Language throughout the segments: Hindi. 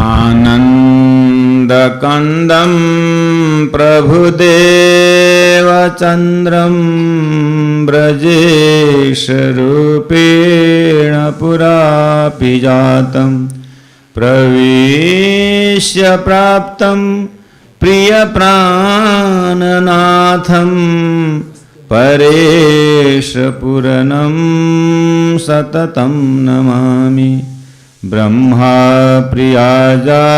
आनन्दकन्दं प्रभुदेवचन्द्रं ब्रजेशरूपेण पुरापि जातं प्रवेश्य प्राप्तं प्रियप्राणनाथं परेशपुरनं सततं नमामि। ब्रह्मा प्रिया जागरणाय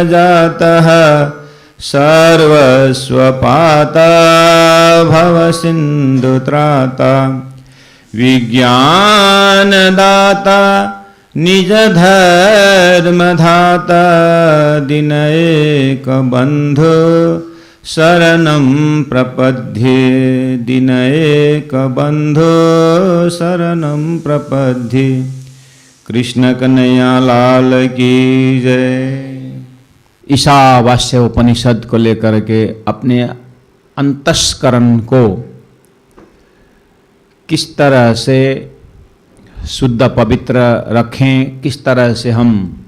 जातः सर्वस्वपाता भवसिन्धुत्राता विज्ञानदाता निजधर्मधाता दिनैकबन्धो शरणं प्रपद्ये दिनैकबन्धो शरणं प्रपद्ये। कृष्ण कन्हैया लाल की जय। ईशावास्य उपनिषद को लेकर के अपने अंतस्करण को किस तरह से शुद्ध पवित्र रखें, किस तरह से हम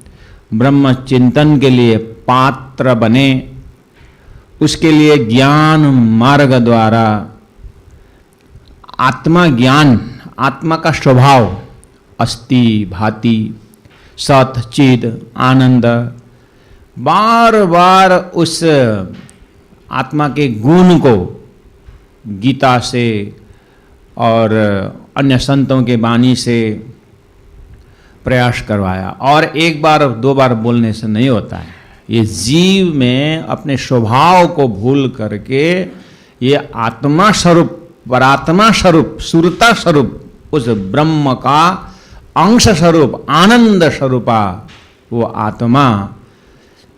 ब्रह्म चिंतन के लिए पात्र बने, उसके लिए ज्ञान मार्ग द्वारा आत्मा ज्ञान, आत्मा का स्वभाव अस्ति भाति सत चिद आनंद, बार बार उस आत्मा के गुण को गीता से और अन्य संतों के वाणी से प्रयास करवाया। और एक बार दो बार बोलने से नहीं होता है। ये जीव में अपने स्वभाव को भूल करके ये आत्मा स्वरूप, परात्मा स्वरूप, सुरता स्वरूप, उस ब्रह्म का अंश स्वरूप, आनंद स्वरूपा वो आत्मा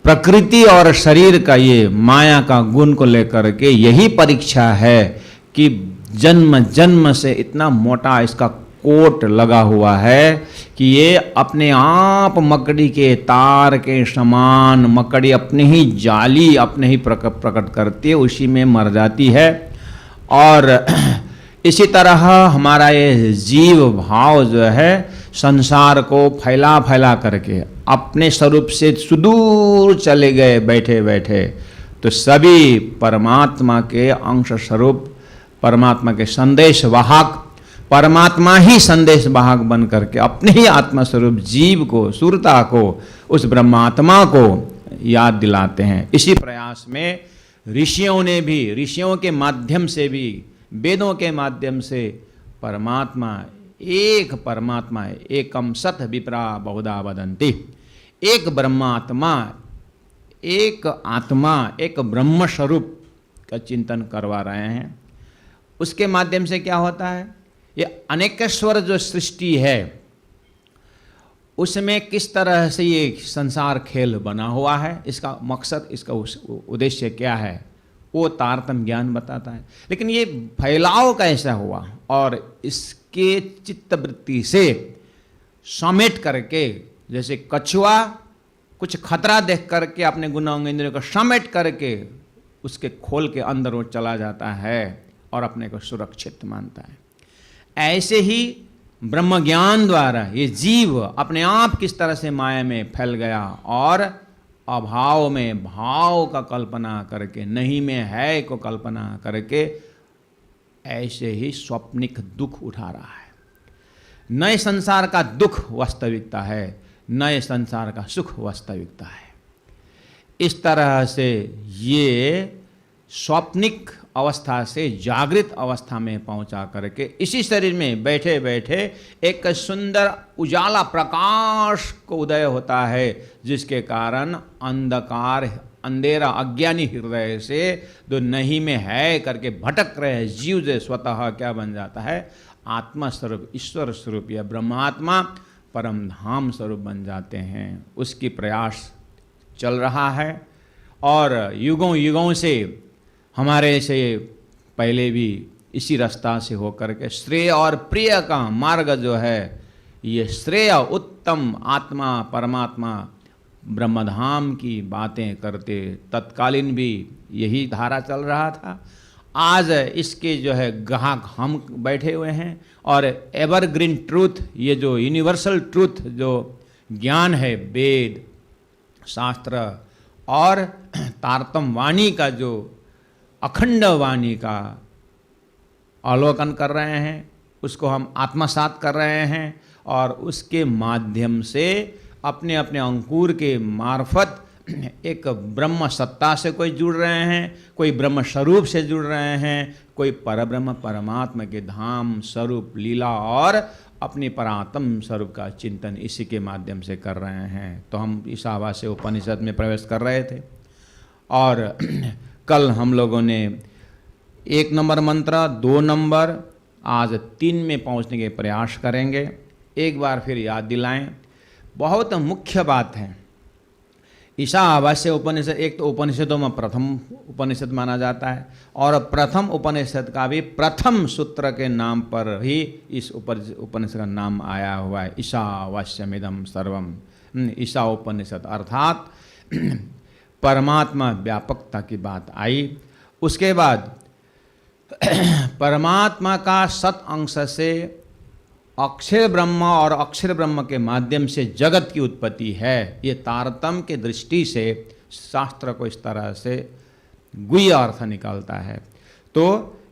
प्रकृति और शरीर का ये माया का गुण को लेकर के यही परीक्षा है कि जन्म जन्म से इतना मोटा इसका कोट लगा हुआ है कि ये अपने आप मकड़ी के तार के समान, मकड़ी अपने ही जाली अपने ही प्रकट करती है, उसी में मर जाती है। और इसी तरह हमारा ये जीव भाव जो है संसार को फैला फैला करके अपने स्वरूप से सुदूर चले गए बैठे बैठे, तो सभी परमात्मा के अंश स्वरूप, परमात्मा के संदेश वाहक, परमात्मा ही संदेश वाहक बन करके अपने ही आत्मा स्वरूप जीव को, सुरता को, उस ब्रह्मात्मा को याद दिलाते हैं। इसी प्रयास में ऋषियों ने भी, ऋषियों के माध्यम से भी, वेदों के माध्यम से परमात्मा एक परमात्मा है, एकम सत विप्रा बहुधा वदन्ति, एक ब्रह्मात्मा, एक आत्मा, एक ब्रह्म स्वरूप का चिंतन करवा रहे हैं। उसके माध्यम से क्या होता है, ये अनेकेश्वर जो सृष्टि है उसमें किस तरह से ये संसार खेल बना हुआ है, इसका मकसद, इसका उद्देश्य क्या है, वो तारतम्य ज्ञान बताता है। लेकिन ये फैलाव कैसा हुआ और इसके चित्तवृत्ति से समेट करके, जैसे कछुआ कुछ खतरा देख करके अपने गुणांग इंद्रियों को समेट करके उसके खोल के अंदर वो चला जाता है और अपने को सुरक्षित मानता है, ऐसे ही ब्रह्म ज्ञान द्वारा ये जीव अपने आप किस तरह से माया में फैल गया और अभाव में भाव का कल्पना करके, नहीं में है को कल्पना करके ऐसे ही स्वप्निक दुख उठा रहा है। नए संसार का दुख वास्तविकता है, नए संसार का सुख वास्तविकता है। इस तरह से ये स्वप्निक अवस्था से जागृत अवस्था में पहुंचा करके इसी शरीर में बैठे बैठे एक सुंदर उजाला प्रकाश को उदय होता है, जिसके कारण अंधकार, अंधेरा अज्ञानी हृदय से जो नहीं में है करके भटक रहे जीव जो स्वतः क्या बन जाता है, आत्मा स्वरूप, ईश्वर स्वरूप या ब्रह्मात्मा परम धाम स्वरूप बन जाते हैं। उसकी प्रयास चल रहा है और युगों युगों से हमारे से पहले भी इसी रास्ता से होकर के श्रेय और प्रिय का मार्ग जो है, ये श्रेय उत्तम आत्मा परमात्मा ब्रह्मधाम की बातें करते तत्कालीन भी यही धारा चल रहा था। आज इसके जो है ग्राहक हम बैठे हुए हैं और एवरग्रीन ट्रूथ, ये जो यूनिवर्सल ट्रूथ जो ज्ञान है वेद शास्त्र और तारतम वाणी का, जो अखंड वाणी का अवलोकन कर रहे हैं, उसको हम आत्मसात कर रहे हैं और उसके माध्यम से अपने अपने अंकुर के मार्फत एक ब्रह्म सत्ता से कोई जुड़ रहे हैं, कोई ब्रह्म स्वरूप से जुड़ रहे हैं, कोई परब्रह्म परमात्मा के धाम स्वरूप लीला और अपनी परात्म स्वरूप का चिंतन इसी के माध्यम से कर रहे हैं। तो हम ईशावास्य उपनिषद में प्रवेश कर रहे थे और कल हम लोगों ने 1 नंबर मंत्र, 2 नंबर, आज 3 में पहुंचने के प्रयास करेंगे। एक बार फिर याद दिलाएं, बहुत मुख्य बात है। ईशावास्य उपनिषद एक तो उपनिषदों में प्रथम उपनिषद माना जाता है और प्रथम उपनिषद का भी प्रथम सूत्र के नाम पर ही इस उपनिषद का नाम आया हुआ है, ईशावास्यमिदं सर्वम। ईशा उपनिषद अर्थात परमात्मा व्यापकता की बात आई। उसके बाद परमात्मा का सत अंश से अक्षर ब्रह्म और अक्षर ब्रह्म के माध्यम से जगत की उत्पत्ति है। ये तारतम्य के दृष्टि से शास्त्र को इस तरह से गुह्य अर्थ निकालता है। तो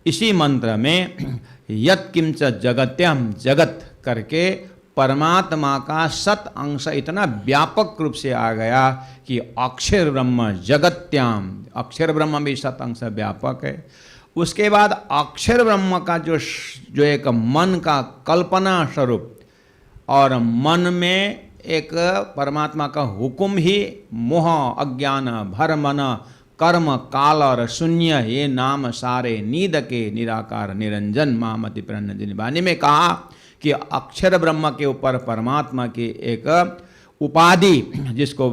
इसी मंत्र में यत् किंच जगत्यम, जगत करके परमात्मा का सत अंश इतना व्यापक रूप से आ गया कि अक्षर ब्रह्म जगत्याम, अक्षर ब्रह्म भी सत अंश व्यापक है। उसके बाद अक्षर ब्रह्म का जो एक मन का कल्पना स्वरूप और मन में एक परमात्मा का हुक्म ही मोह अज्ञान भर मन कर्म काल और शून्य ये नाम सारे नीद के निराकार निरंजन मामति प्रणजन वाणी में कहा कि अक्षर ब्रह्म के ऊपर परमात्मा की एक उपाधि, जिसको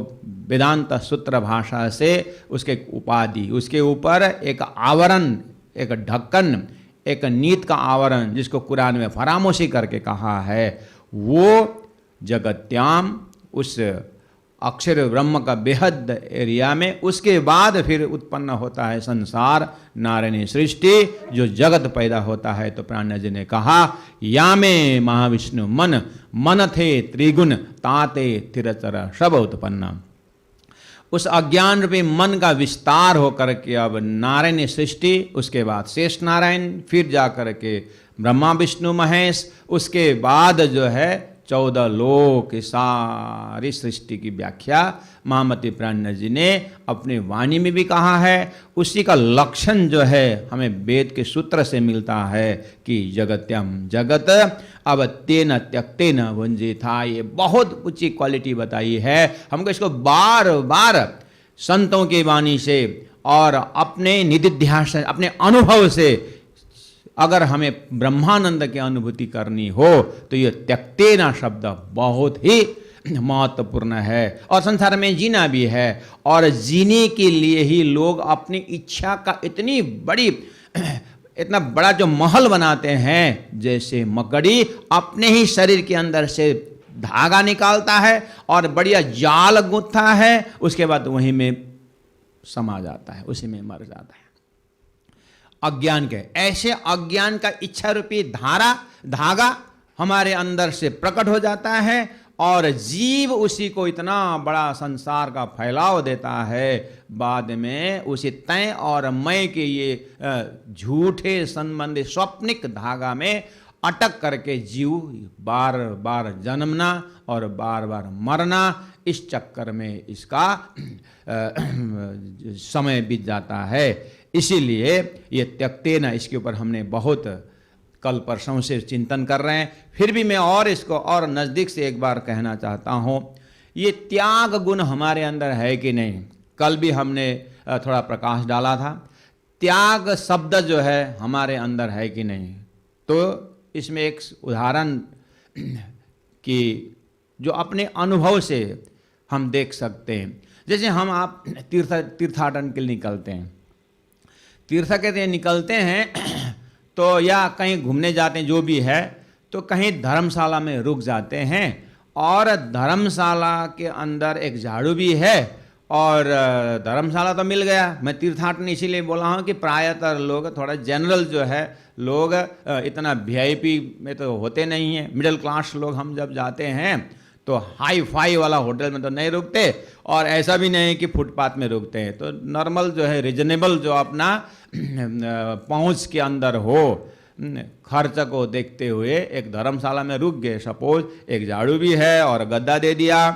वेदांत सूत्र भाषा से उसके उपाधि, उसके ऊपर एक आवरण, एक ढक्कन, एक नीत का आवरण, जिसको कुरान में फरामोशी करके कहा है, वो जगत्याम उस अक्षर ब्रह्म का बेहद एरिया में। उसके बाद फिर उत्पन्न होता है संसार, नारायणी सृष्टि, जो जगत पैदा होता है। तो प्राण जी ने कहा या में महाविष्णु मन, मन थे त्रिगुण ताते तिरचर सब उत्पन्न। उस अज्ञान रूपी मन का विस्तार होकर के अब नारायण सृष्टि, उसके बाद शेष नारायण, फिर जा कर के ब्रह्मा विष्णु महेश, उसके बाद जो है 14 लोक, सारी सृष्टि की व्याख्या महामति प्राण जी ने अपनी वाणी में भी कहा है। उसी का लक्षण जो है हमें वेद के सूत्र से मिलता है कि जगत्यम, जगत अब तेन त्यक्तेन वंजिता। ये बहुत ऊंची क्वालिटी बताई है हमको। इसको बार बार संतों की वाणी से और अपने निधिध्यास, अपने अनुभव से अगर हमें ब्रह्मानंद की अनुभूति करनी हो तो ये त्यक्तेना शब्द बहुत ही महत्वपूर्ण है। और संसार में जीना भी है, और जीने के लिए ही लोग अपनी इच्छा का इतना बड़ा जो महल बनाते हैं, जैसे मकड़ी अपने ही शरीर के अंदर से धागा निकालता है और बढ़िया जाल गूंथता है, उसके बाद वहीं में समा जाता है, उसी में मर जाता है। अज्ञान के ऐसे अज्ञान का इच्छा रूपी धागा हमारे अंदर से प्रकट हो जाता है और जीव उसी को इतना बड़ा संसार का फैलाव देता है। बाद में उसी तय और मैं के ये झूठे संबंधी स्वप्निक धागा में अटक करके जीव बार बार जन्मना और बार बार मरना, इस चक्कर में इसका समय बीत जाता है। इसीलिए ये त्यक्ते न, इसके ऊपर हमने बहुत कल परसों से चिंतन कर रहे हैं। फिर भी मैं और इसको और नज़दीक से एक बार कहना चाहता हूँ, ये त्याग गुण हमारे अंदर है कि नहीं। कल भी हमने थोड़ा प्रकाश डाला था, त्याग शब्द जो है हमारे अंदर है कि नहीं। तो इसमें एक उदाहरण कि जो अपने अनुभव से हम देख सकते हैं, जैसे हम आप तीर्थाटन के लिए निकलते हैं, तीर्थ के लिए निकलते हैं तो या कहीं घूमने जाते हैं, जो भी है, तो कहीं धर्मशाला में रुक जाते हैं और धर्मशाला के अंदर एक झाड़ू भी है और धर्मशाला तो मिल गया। मैं तीर्थाटन इसीलिए बोला हूँ कि प्रायतः लोग थोड़ा जनरल जो है, लोग इतना VIP में तो होते नहीं हैं। मिडिल क्लास लोग हम जब जाते हैं तो हाई फाई वाला होटल में तो नहीं रुकते, और ऐसा भी नहीं कि फुटपाथ में रुकते हैं। तो नॉर्मल जो है, रिजनेबल जो अपना पहुंच के अंदर हो, खर्च को देखते हुए एक धर्मशाला में रुक गए। सपोज एक झाड़ू भी है और गद्दा दे दिया,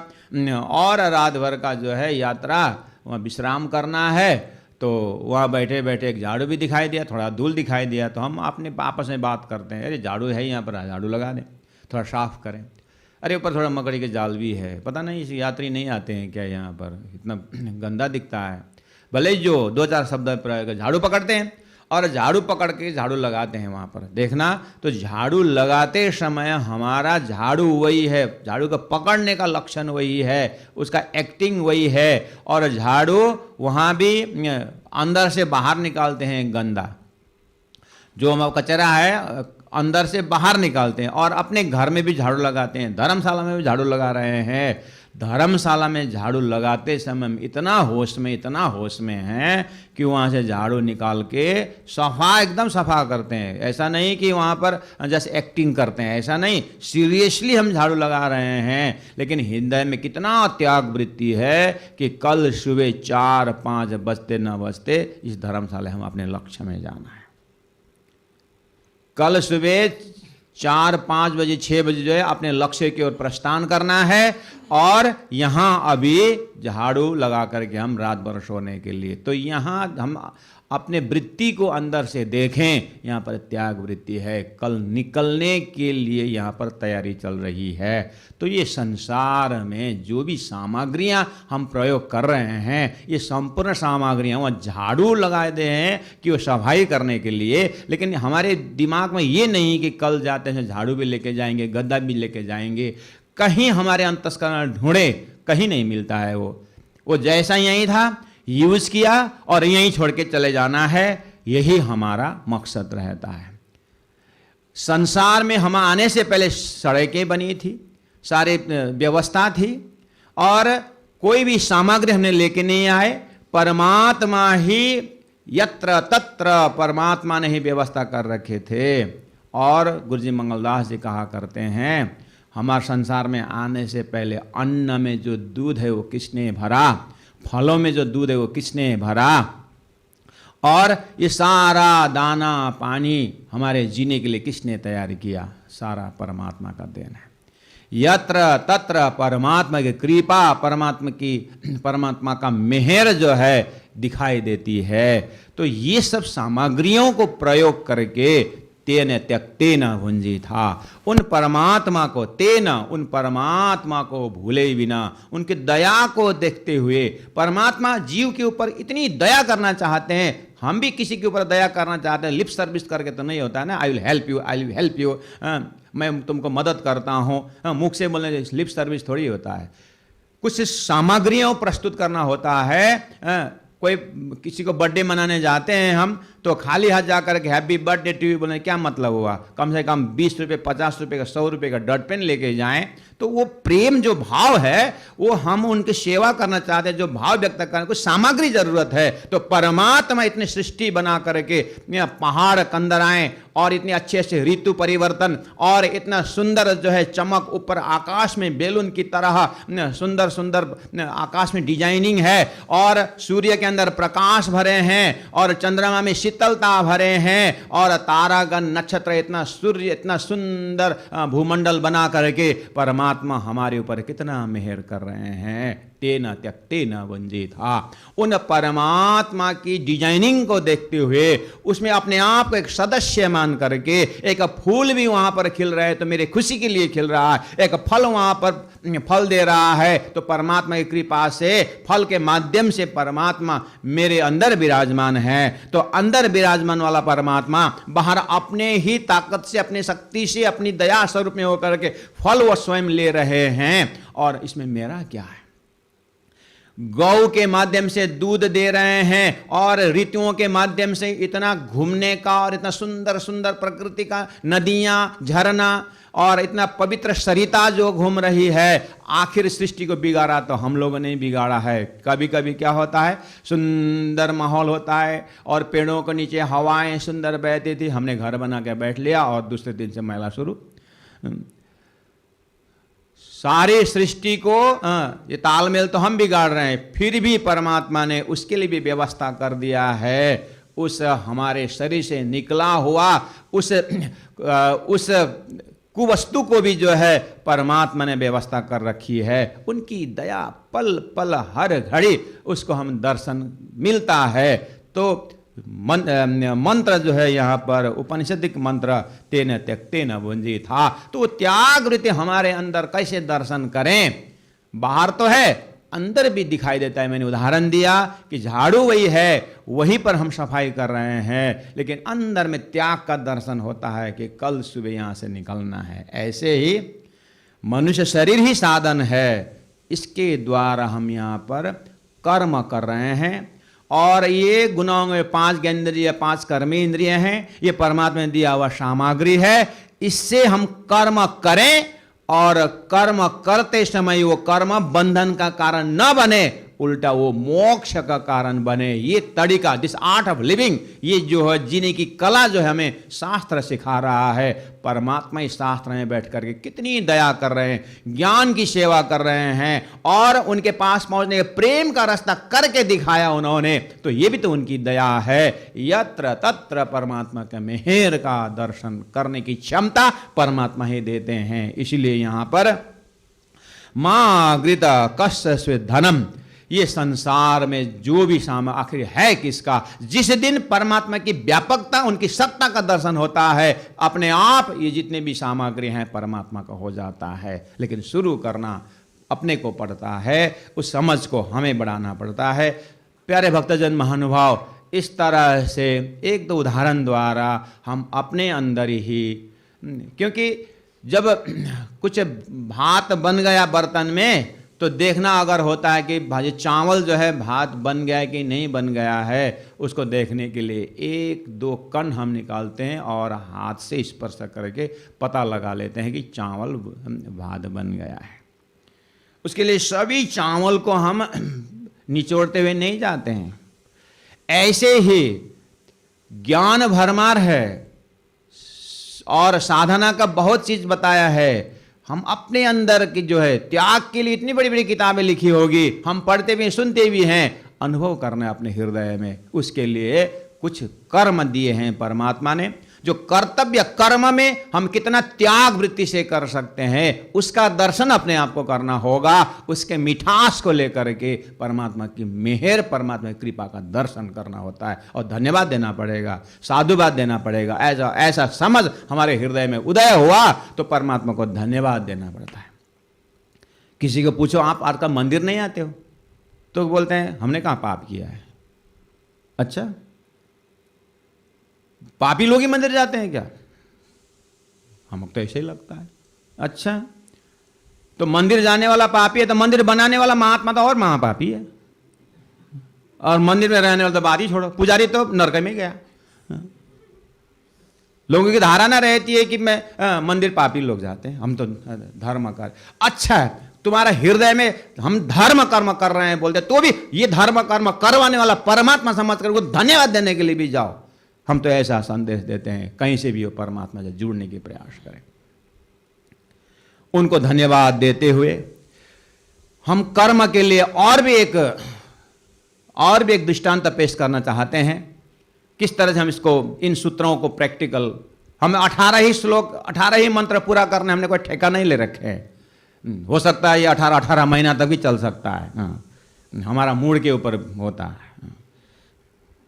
और रात भर का जो है यात्रा वहाँ विश्राम करना है, तो वहाँ बैठे बैठे एक झाड़ू भी दिखाई दिया, थोड़ा धूल दिखाई दिया, तो हम अपने आपस में बात करते हैं, अरे झाड़ू है यहाँ पर, झाड़ू लगा दें, थोड़ा साफ करें। अरे ऊपर थोड़ा मकड़ी के जाल भी है, पता नहीं इस यात्री नहीं आते हैं क्या यहाँ पर, इतना गंदा दिखता है। भले ही जो दो चार शब्द प्रयोग झाड़ू पकड़ते हैं और झाड़ू पकड़ के झाड़ू लगाते हैं वहाँ पर, देखना तो झाड़ू लगाते समय हमारा झाड़ू वही है, झाड़ू का पकड़ने का लक्षण वही है, उसका एक्टिंग वही है, और झाड़ू वहाँ भी अंदर से बाहर निकालते हैं गंदा, जो हम कचरा है अंदर से बाहर निकालते हैं, और अपने घर में भी झाड़ू लगाते हैं, धर्मशाला में भी झाड़ू लगा रहे हैं। धर्मशाला में झाड़ू लगाते समय हम इतना होश में हैं कि वहाँ से झाड़ू निकाल के सफा, एकदम सफा करते हैं। ऐसा नहीं कि वहाँ पर जैसे एक्टिंग करते हैं, ऐसा नहीं, सीरियसली हम झाड़ू लगा रहे हैं। लेकिन हृदय में कितना त्याग वृत्ति है कि कल सुबह 4-5 बजते न बजते इस धर्मशाला हम अपने लक्ष्य में जाना है। कल सुबह 4-5 बजे 6 बजे जो है अपने लक्ष्य की ओर प्रस्थान करना है, और यहाँ अभी झाड़ू लगा करके हम रात भर सोने के लिए। तो यहाँ हम अपने वृत्ति को अंदर से देखें, यहाँ पर त्याग वृत्ति है, कल निकलने के लिए यहाँ पर तैयारी चल रही है। तो ये संसार में जो भी सामग्रियाँ हम प्रयोग कर रहे हैं, ये संपूर्ण सामग्रियाँ वहाँ झाड़ू लगा दे हैं कि वो सफाई करने के लिए, लेकिन हमारे दिमाग में ये नहीं कि कल जाते हैं झाड़ू भी लेके जाएंगे, गद्दा भी लेके जाएंगे। कहीं हमारे अंतस्करण ढूंढे, कहीं नहीं मिलता है। वो जैसा यहीं था यूज किया और यहीं छोड़ के चले जाना है, यही हमारा मकसद रहता है। संसार में हम आने से पहले सड़कें बनी थी, सारे व्यवस्था थी, और कोई भी सामग्री हमने लेके नहीं आए, परमात्मा ही यत्र तत्र परमात्मा ने ही व्यवस्था कर रखे थे। और गुरुजी मंगलदास जी कहा करते हैं, हमारे संसार में आने से पहले अन्न में जो दूध है वो किसने भरा, फलों में जो दूध है वो किसने भरा, और ये सारा दाना पानी हमारे जीने के लिए किसने तैयार किया, सारा परमात्मा का देन है। यत्र तत्र परमात्मा की कृपा, परमात्मा का मेहर जो है दिखाई देती है। तो ये सब सामग्रियों को प्रयोग करके तेन त्यक्तेन भुंजी था, उन परमात्मा को भूले बिना, उनकी दया को देखते हुए, परमात्मा जीव के ऊपर इतनी दया करना चाहते हैं, हम भी किसी के ऊपर दया करना चाहते हैं। लिप सर्विस करके तो नहीं होता है ना, आई विल हेल्प यू, मैं तुमको मदद करता हूँ, मुख से बोलने से लिप सर्विस थोड़ी होता है। कुछ सामग्रियों प्रस्तुत करना होता है। कोई किसी को बर्थडे मनाने जाते हैं हम, तो खाली हाथ जाकर के हैप्पी बर्थडे टू यू बोलने क्या मतलब हुआ, कम से कम 20 रुपये 50 रुपये का 100 रुपये का डॉट पेन लेके जाएं। तो वो प्रेम जो भाव है, वो हम उनकी सेवा करना चाहते हैं, जो भाव व्यक्त करने को सामग्री जरूरत है। तो परमात्मा इतनी सृष्टि बना करके पहाड़ कंदराएं, और इतने अच्छे अच्छे ऋतु परिवर्तन, और इतना सुंदर जो है चमक, ऊपर आकाश में बेलून की तरह सुंदर सुंदर आकाश में डिजाइनिंग है, और सूर्य के अंदर प्रकाश भरे हैं, और चंद्रमा में शीतलता भरे हैं, और तारागण नक्षत्र, इतना सूर्य, इतना सुंदर भूमंडल बना करके परमात्मा हमारे ऊपर कितना मेहर कर रहे हैं। तेन त्यक्तेन भुंजी था, उन परमात्मा की डिजाइनिंग को देखते हुए, उसमें अपने आप को एक सदस्य मान करके, एक फूल भी वहां पर खिल रहा है तो मेरे खुशी के लिए खिल रहा है, एक फल वहां पर फल दे रहा है तो परमात्मा की कृपा से, फल के माध्यम से परमात्मा मेरे अंदर विराजमान है। तो अंदर विराजमान वाला परमात्मा बाहर अपने ही ताकत से, अपनी शक्ति से, अपनी दया स्वरूप में होकर के फल वो स्वयं ले रहे हैं। और इसमें मेरा क्या है? गौ के माध्यम से दूध दे रहे हैं, और ऋतुओं के माध्यम से इतना घूमने का, और इतना सुंदर सुंदर प्रकृति का नदियां, झरना, और इतना पवित्र सरिता जो घूम रही है। आखिर सृष्टि को बिगाड़ा तो हम लोगों ने बिगाड़ा है। कभी कभी क्या होता है, सुंदर माहौल होता है, और पेड़ों के नीचे हवाएं सुंदर बहती थी, हमने घर बना के बैठ लिया, और दूसरे दिन से मैला शुरू। सारी सृष्टि को ये तालमेल तो हम बिगाड़ रहे हैं, फिर भी परमात्मा ने उसके लिए भी व्यवस्था कर दिया है। उस हमारे शरीर से निकला हुआ उस कुवस्तु को भी जो है परमात्मा ने व्यवस्था कर रखी है। उनकी दया पल पल हर घड़ी उसको हम दर्शन मिलता है। तो मंत्र जो है यहाँ पर उपनिषदिक मंत्र तेन त्यक्तेन भुंजी था, तो त्याग वृत्ति हमारे अंदर कैसे दर्शन करें? बाहर तो है, अंदर भी दिखाई देता है। मैंने उदाहरण दिया कि झाड़ू वही है, वहीं पर हम सफाई कर रहे हैं, लेकिन अंदर में त्याग का दर्शन होता है कि कल सुबह यहाँ से निकलना है। ऐसे ही मनुष्य शरीर ही साधन है, इसके द्वारा हम यहाँ पर कर्म कर रहे हैं। और ये गुणों में 5 ज्ञानेंद्रिय 5 कर्मेंद्रिय हैं, ये परमात्मा ने दिया हुआ सामग्री है। इससे हम कर्म करें और कर्म करते समय वो कर्म बंधन का कारण न बने, उल्टा वो मोक्ष का कारण बने। ये तरीका, दिस आर्ट ऑफ लिविंग, ये जो है जीने की कला जो है हमें शास्त्र सिखा रहा है। परमात्मा इस शास्त्र में बैठ करके कितनी दया कर रहे हैं, ज्ञान की सेवा कर रहे हैं और उनके पास पहुंचने के प्रेम का रास्ता करके दिखाया उन्होंने, तो ये भी तो उनकी दया है। यत्र तत्र परमात्मा के मेहर का दर्शन करने की क्षमता परमात्मा ही देते हैं। इसलिए यहां पर मां गृता कस्य स्वे धनम, ये संसार में जो भी सामान आखिर है किसका? जिस दिन परमात्मा की व्यापकता, उनकी सत्ता का दर्शन होता है, अपने आप ये जितने भी सामग्री हैं परमात्मा का हो जाता है। लेकिन शुरू करना अपने को पड़ता है, उस समझ को हमें बढ़ाना पड़ता है। प्यारे भक्तजन महानुभाव, इस तरह से एक दो उदाहरण द्वारा हम अपने अंदर ही, क्योंकि जब कुछ भात बन गया बर्तन में तो देखना अगर होता है कि भाजी चावल जो है भात बन गया है कि नहीं बन गया है, उसको देखने के लिए 1-2 कण हम निकालते हैं और हाथ से स्पर्श करके पता लगा लेते हैं कि चावल भात बन गया है। उसके लिए सभी चावल को हम निचोड़ते हुए नहीं जाते हैं। ऐसे ही ज्ञान भरमार है और साधना का बहुत चीज बताया है। हम अपने अंदर की जो है त्याग के लिए इतनी बड़ी बड़ी किताबें लिखी होगी, हम पढ़ते भी सुनते भी हैं, अनुभव करना है अपने हृदय में। उसके लिए कुछ कर्म दिए हैं परमात्मा ने, जो कर्तव्य कर्म में हम कितना त्याग वृत्ति से कर सकते हैं, उसका दर्शन अपने आप को करना होगा। उसके मिठास को लेकर के परमात्मा की मेहर, परमात्मा की कृपा का दर्शन करना होता है और धन्यवाद देना पड़ेगा, साधुवाद देना पड़ेगा। ऐसा समझ हमारे हृदय में उदय हुआ तो परमात्मा को धन्यवाद देना पड़ता है। किसी को पूछो आप आपका मंदिर नहीं आते हो, तो बोलते हैं हमने कहाँ पाप किया है। अच्छा, पापी लोग ही मंदिर जाते हैं क्या? हमको तो ऐसे ही लगता है। अच्छा, तो मंदिर जाने वाला पापी है तो मंदिर बनाने वाला महात्मा तो और महापापी है, और मंदिर में रहने वाला तो बात ही छोड़ो, पुजारी तो नरक में गया। लोगों की धारणा रहती है कि मैं मंदिर पापी लोग जाते हैं, हम तो धर्म कर। अच्छा है, तुम्हारा हृदय में हम धर्म कर्म कर रहे हैं बोलते, तो भी ये धर्म कर्म करवाने वाला परमात्मा समझ कर उनको धन्यवाद देने के लिए भी जाओ। हम तो ऐसा संदेश देते हैं, कहीं से भी वो परमात्मा से जुड़ने की प्रयास करें। उनको धन्यवाद देते हुए हम कर्म के लिए और भी एक दृष्टांत पेश करना चाहते हैं। किस तरह से हम इसको, इन सूत्रों को प्रैक्टिकल, हमें 18 ही श्लोक 18 ही मंत्र पूरा करने हमने कोई ठेका नहीं ले रखे हैं। हो सकता है ये 18 महीना तक भी चल सकता है, हमारा मूड के ऊपर होता है।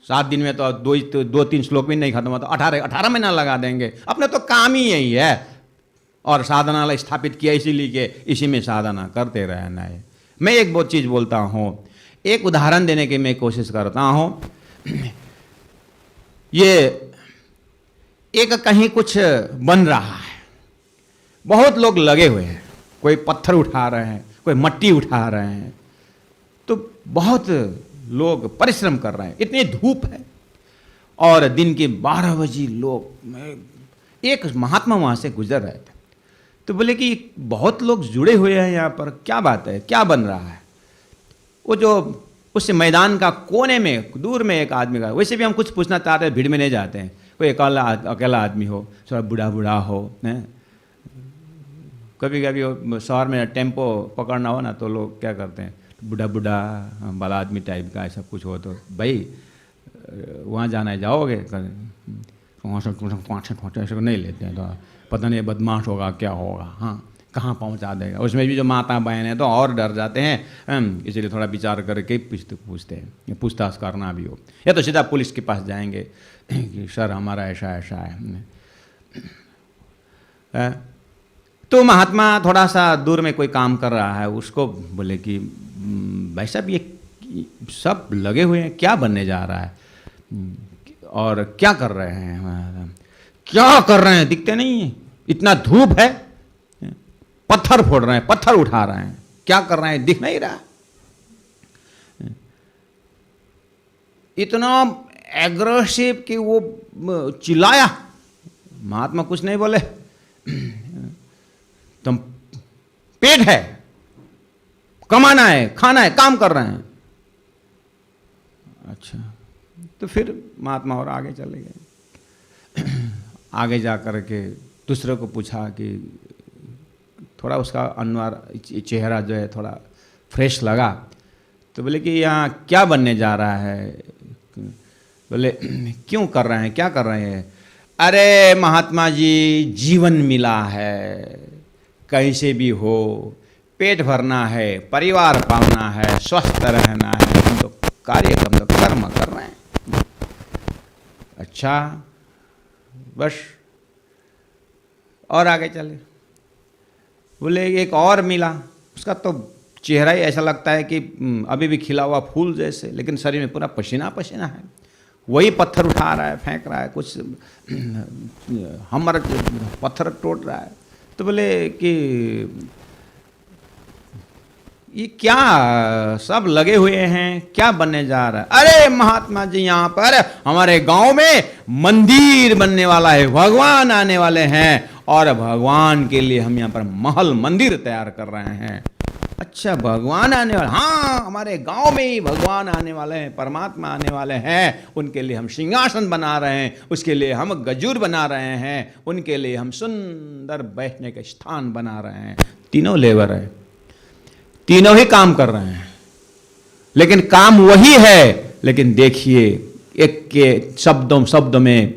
7 दिन में तो 2-3 श्लोक भी नहीं खत्म होता, 18 महीना लगा देंगे। अपने तो काम ही यही है, और साधनालय स्थापित किया इसीलिए कि इसी में साधना करते रहना है। मैं एक बहुत चीज़ बोलता हूँ, एक उदाहरण देने की मैं कोशिश करता हूँ। ये एक कहीं कुछ बन रहा है, बहुत लोग लगे हुए हैं, कोई पत्थर उठा रहे हैं, कोई मट्टी उठा रहे हैं, तो बहुत लोग परिश्रम कर रहे हैं। इतनी धूप है और दिन के 12 बजे लोग, एक महात्मा वहाँ से गुजर रहे थे, तो बोले कि बहुत लोग जुड़े हुए हैं यहाँ पर, क्या बात है, क्या बन रहा है? वो जो उस मैदान का कोने में दूर में एक आदमी का, वैसे भी हम कुछ पूछना चाहते हैं, भीड़ में नहीं जाते हैं, कोई अकेला आदमी हो, थोड़ा बूढ़ा हो, कभी कभी शहर में टेम्पो पकड़ना हो ना तो लोग क्या करते हैं, बूढ़ा बूढ़ा बड़ा आदमी टाइप का ऐसा कुछ हो तो भाई वहाँ जाना है जाओगे, वहाँ से ऐसे नहीं लेते हैं, तो पता नहीं बदमाश होगा क्या होगा, हाँ कहाँ पहुँचा देगा। उसमें भी जो माता बहन है तो और डर जाते हैं, इसलिए थोड़ा विचार करके पूछते हैं, पूछताछ करना भी हो, या तो सीधा पुलिस के पास जाएंगे कि सर हमारा ऐसा ऐसा है। तो महात्मा थोड़ा सा दूर में कोई काम कर रहा है, उसको बोले कि भाई साहब ये सब लगे हुए हैं, क्या बनने जा रहा है और क्या कर रहे हैं, क्या कर रहे हैं दिखते नहीं है, इतना धूप है, पत्थर फोड़ रहे हैं, पत्थर उठा रहे हैं, क्या कर रहे हैं दिख नहीं रहा। इतना एग्रेसिव कि वो चिल्लाया, महात्मा कुछ नहीं बोले, तुम पेट है, कमाना है, खाना है, काम कर रहे हैं। अच्छा, तो फिर महात्मा और आगे चले गए। आगे जा कर के दूसरे को पूछा कि थोड़ा उसका अनवर चेहरा जो है थोड़ा फ्रेश लगा, तो बोले कि यहाँ क्या बनने जा रहा है, बोले क्यों कर रहे हैं, क्या कर रहे हैं। अरे महात्मा जी जीवन मिला है, कहीं से भी हो, पेट भरना है, परिवार पालना है, स्वस्थ रहना है, हम तो कार्यक्रम तो कर्म कर रहे हैं। अच्छा बस, और आगे चले। बोले एक और मिला, उसका तो चेहरा ही ऐसा लगता है कि अभी भी खिला हुआ फूल जैसे, लेकिन शरीर में पूरा पसीना पसीना है, वही पत्थर उठा रहा है, फेंक रहा है, कुछ हमर पत्थर तोड़ रहा है। तो बोले कि ये क्या सब लगे हुए हैं, क्या बनने जा रहा है। अरे महात्मा जी यहाँ पर हमारे गांव में मंदिर बनने वाला है, भगवान आने वाले हैं और भगवान के लिए हम यहाँ पर महल मंदिर तैयार कर रहे हैं। अच्छा भगवान आने वाले, हाँ हमारे गांव में ही भगवान आने वाले हैं, परमात्मा आने वाले हैं, उनके लिए हम सिंहासन बना रहे हैं, उसके लिए हम गजूर बना रहे हैं, उनके लिए हम सुंदर बैठने के स्थान बना रहे हैं। तीनों लेबर है, तीनों ही काम कर रहे हैं, लेकिन काम वही है। लेकिन देखिए एक के शब्द में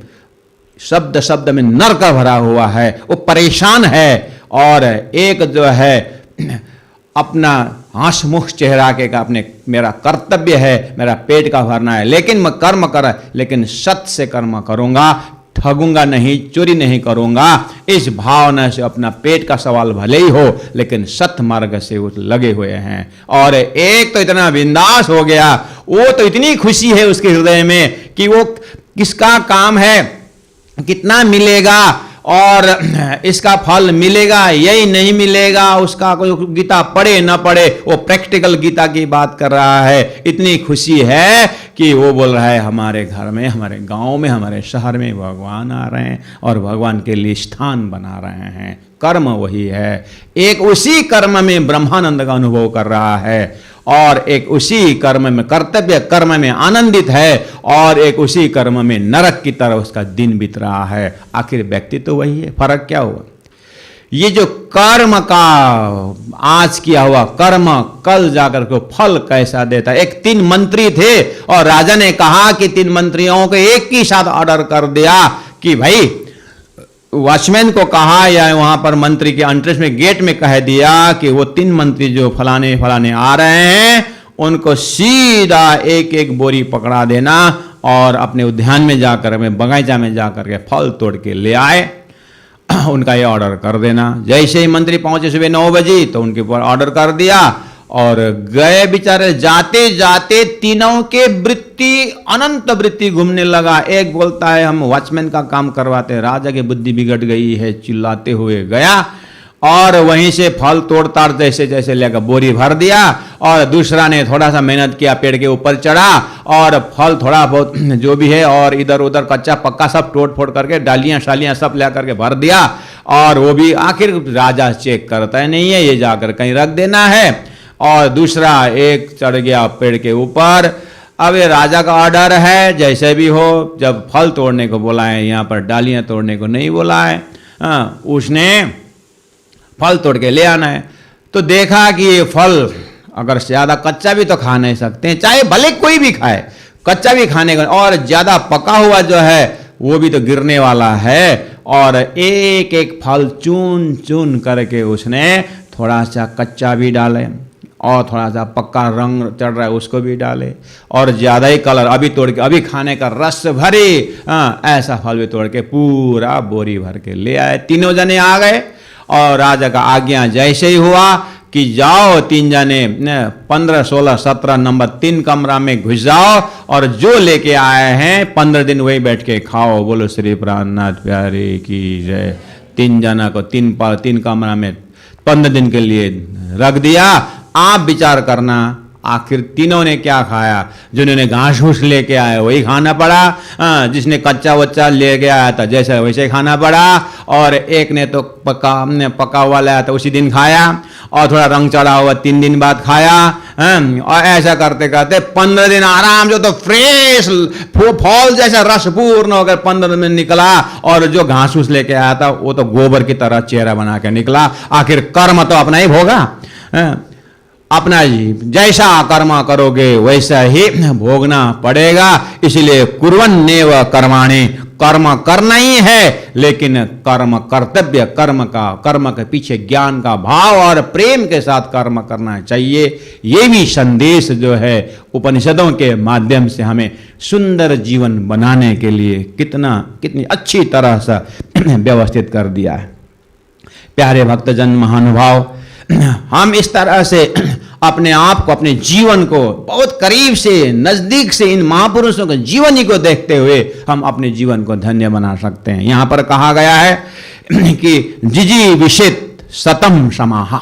शब्द में नरक भरा हुआ है, वो परेशान है, और एक जो है अपना हंसमुख चेहरा के का अपने मेरा कर्तव्य है, मेरा पेट का भरना है, लेकिन मैं कर्म कर, लेकिन सत्य से कर्म करूंगा, ठगूंगा नहीं, चोरी नहीं करूंगा, इस भावना से अपना पेट का सवाल भले ही हो लेकिन सत्य मार्ग से वो लगे हुए हैं। और एक तो इतना बिंदास हो गया, वो तो इतनी खुशी है उसके हृदय में कि वो किसका काम है, कितना मिलेगा और इसका फल मिलेगा यही नहीं मिलेगा, उसका कोई गीता पढ़े ना पढ़े, वो प्रैक्टिकल गीता की बात कर रहा है। इतनी खुशी है कि वो बोल रहा है हमारे घर में, हमारे गांव में, हमारे शहर में भगवान आ रहे हैं और भगवान के लिए स्थान बना रहे हैं। कर्म वही है, एक उसी कर्म में ब्रह्मानंद का अनुभव कर रहा है और एक उसी कर्म में कर्तव्य कर्म में आनंदित है और एक उसी कर्म में नरक की तरह उसका दिन बीत रहा है। आखिर व्यक्ति तो वही है, फर्क क्या हुआ। ये जो कर्म का आज किया हुआ कर्म कल जाकर के फल कैसा देता है। एक 3 मंत्री थे और राजा ने कहा कि 3 मंत्रियों को एक ही साथ ऑर्डर कर दिया कि भाई वॉचमैन को कहा या वहां पर मंत्री के एंट्रेंस में गेट में कह दिया कि वो 3 मंत्री जो फलाने फलाने आ रहे हैं उनको सीधा एक एक बोरी पकड़ा देना और अपने उद्यान में जाकर में बगीचा में जाकर के फल तोड़ के ले आए, उनका ये ऑर्डर कर देना। जैसे ही मंत्री पहुंचे सुबह 9 बजे तो उनके ऊपर ऑर्डर कर दिया और गए बेचारे। जाते जाते तीनों के वृत्ति अनंत वृत्ति घूमने लगा। एक बोलता है हम वॉचमैन का काम करवाते हैं, राजा की बुद्धि बिगड़ गई है, चिल्लाते हुए गया और वहीं से फल तोड़ताड़ जैसे जैसे लेकर बोरी भर दिया। और दूसरा ने थोड़ा सा मेहनत किया, पेड़ के ऊपर चढ़ा और फल थोड़ा बहुत जो भी है और इधर उधर कच्चा पक्का सब तोड़ फोड़ करके डालियां शालियां सब ला करके भर दिया। और वो भी आखिर राजा चेक करता नहीं है, ये जाकर कहीं रख देना है। और दूसरा एक चढ़ गया पेड़ के ऊपर। अब ये राजा का ऑर्डर है, जैसे भी हो जब फल तोड़ने को बोला है, यहाँ पर डालियां तोड़ने को नहीं बोला है। उसने फल तोड़ के ले आना है। तो देखा कि ये फल अगर ज़्यादा कच्चा भी तो खा नहीं सकते हैं, चाहे भले कोई भी खाए, कच्चा भी खाने का, और ज़्यादा पका हुआ जो है वो भी तो गिरने वाला है। और एक एक फल चुन चुन करके उसने थोड़ा सा कच्चा भी डाले और थोड़ा सा पक्का रंग चढ़ रहा है उसको भी डाले, और ज़्यादा ही कलर अभी तोड़ के अभी खाने का रस भरे ऐसा फल भी तोड़ के पूरा बोरी भर के ले आए। तीनों जने आ गए और राजा का आज्ञा जैसे ही हुआ कि जाओ 3 जने 15, 16, 17 नंबर 3 कमरा में घुस जाओ और जो लेके आए हैं 15 दिन वही बैठ के खाओ। बोलो श्री प्राणनाथ प्यारे की जय। 3 जना को 3 कमरा में 15 दिन के लिए रख दिया। आप विचार करना आखिर तीनों ने क्या खाया। जिन्होंने घास फूस लेके आए वही खाना पड़ा, जिसने कच्चा वच्चा ले के आया था जैसे वैसे खाना पड़ा, और एक ने तो पका हुआ लाया था उसी दिन खाया, और थोड़ा रंग चढ़ा हुआ 3 दिन बाद खाया। और ऐसा करते करते 15 दिन आराम से तो फ्रेश फल जैसा रस पूर्ण होकर 15 दिन में निकला, और जो घास फूस लेके आया था वो तो गोबर की तरह चेहरा बना के निकला। आखिर कर्म तो अपना ही होगा, अपना ही जैसा कर्म करोगे वैसा ही भोगना पड़ेगा। इसलिए कुर्वन्नेव कर्माणि, कर्म करना ही है, लेकिन कर्म कर्तव्य, कर्म के पीछे ज्ञान का भाव और प्रेम के साथ कर्म करना चाहिए। ये भी संदेश जो है उपनिषदों के माध्यम से हमें सुंदर जीवन बनाने के लिए कितनी अच्छी तरह से व्यवस्थित कर दिया है। प्यारे भक्तजन महानुभाव, हम इस तरह से अपने आप को, अपने जीवन को बहुत करीब से, नजदीक से इन महापुरुषों के जीवनी को देखते हुए हम अपने जीवन को धन्य बना सकते हैं। यहां पर कहा गया है कि जिजी विषित शतम समाहा,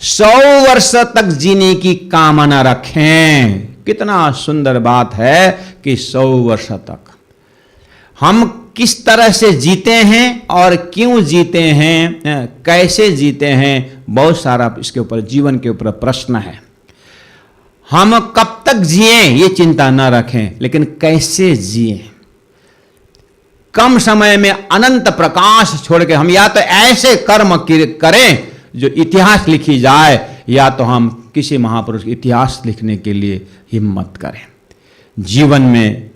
100 वर्ष तक जीने की कामना रखें। कितना सुंदर बात है कि 100 वर्ष तक हम किस तरह से जीते हैं और क्यों जीते हैं, कैसे जीते हैं, बहुत सारा इसके ऊपर, जीवन के ऊपर प्रश्न है। हम कब तक जिए ये चिंता न रखें, लेकिन कैसे जिए। कम समय में अनंत प्रकाश छोड़ के हम या तो ऐसे कर्म करें जो इतिहास लिखी जाए, या तो हम किसी महापुरुष के इतिहास लिखने के लिए हिम्मत करें।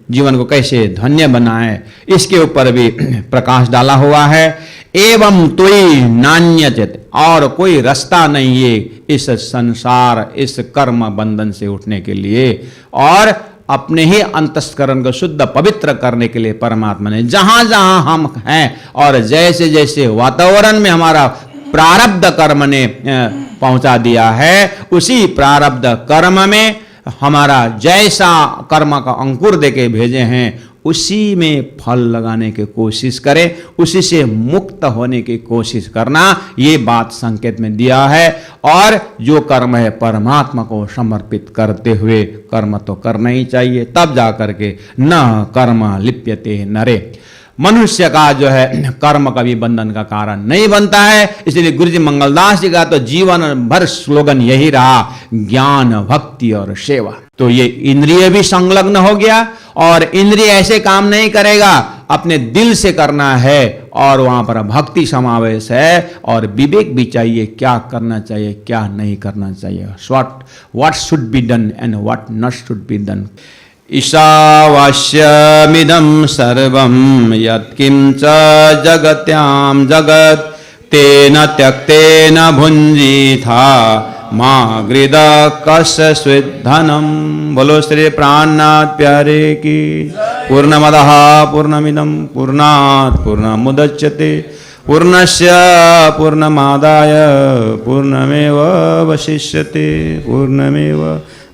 जीवन को कैसे धन्य बनाएं, इसके ऊपर भी प्रकाश डाला हुआ है। एवं तोई नान्यचित, और कोई रास्ता नहीं है इस संसार, इस कर्म बंधन से उठने के लिए, और अपने ही अंतस्करण को शुद्ध पवित्र करने के लिए परमात्मा ने जहां जहां हम हैं और जैसे जैसे वातावरण में हमारा प्रारब्ध कर्म ने पहुंचा दिया है, उसी प्रारब्ध कर्म में हमारा जैसा कर्म का अंकुर देके भेजे हैं उसी में फल लगाने की कोशिश करें, उसी से मुक्त होने की कोशिश करना, ये बात संकेत में दिया है। और जो कर्म है परमात्मा को समर्पित करते हुए कर्म तो करना ही चाहिए, तब जा करके न कर्म लिप्यते नरे। मनुष्य का जो है कर्म कभी बंधन का कारण नहीं बनता है। इसलिए गुरुजी मंगलदास जी का तो जीवन भर स्लोगन यही रहा, ज्ञान, भक्ति और सेवा। तो ये इंद्रिय भी संलग्न हो गया, और इंद्रिय ऐसे काम नहीं करेगा, अपने दिल से करना है, और वहां पर भक्ति समावेश है, और विवेक भी चाहिए, क्या करना चाहिए क्या नहीं करना चाहिए, what should be done and what not should be done. ईशावास्यमिदं सर्वं यत्किंच जगत्यां जगत् तेन त्यक्तेन भुञ्जीथा मा गृद कस्य धनम। बोलो श्री प्राणनाथ प्यारे की। पूर्णमदः पूर्णमिदं पूर्णात् पूर्णमुदच्यते पूर्णस्य पूर्णमादाय पूर्णमेव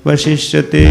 वशिष्यते।